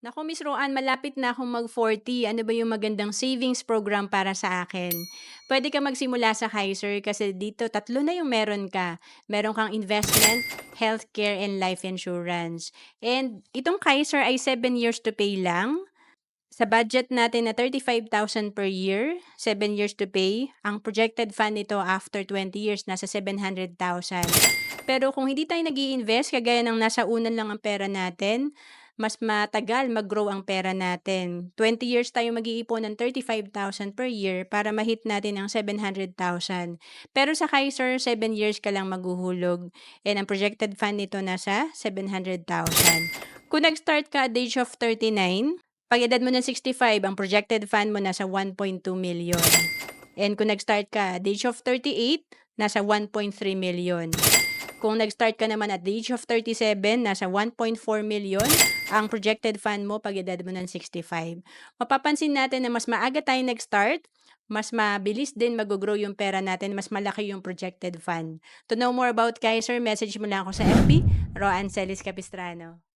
Naku, Miss Roanne, malapit na akong mag-40. Ano ba yung magandang savings program para sa akin? Pwede ka magsimula sa Kaiser kasi dito tatlo na yung meron ka. Meron kang investment, healthcare, and life insurance. And itong Kaiser ay 7 years to pay lang. Sa budget natin na 35,000 per year, 7 years to pay, ang projected fund nito after 20 years nasa 700,000. Pero kung hindi tayo nag invest kagaya ng nasa unan lang ang pera natin, mas matagal mag-grow ang pera natin. 20 years tayo mag-iipon ng 35,000 per year para ma-hit natin ang 700,000. Pero sa Kaiser, 7 years ka lang maghuhulog. And ang projected fund nito nasa 700,000. Kung nag-start ka at the age of 39, pag edad mo ng 65, ang projected fund mo nasa 1.2 million. And kung nag-start ka at the age of 38, nasa 1.3 million. Kung nag-start ka naman at the age of 37, nasa 1.4 million ang projected fund mo pag edad mo ng 65. Mapapansin natin na mas maaga tayo nag-start, mas mabilis din mag-grow yung pera natin, mas malaki yung projected fund. To know more about Kaiser, message mo lang ako sa FB, Roan Celis Capistrano.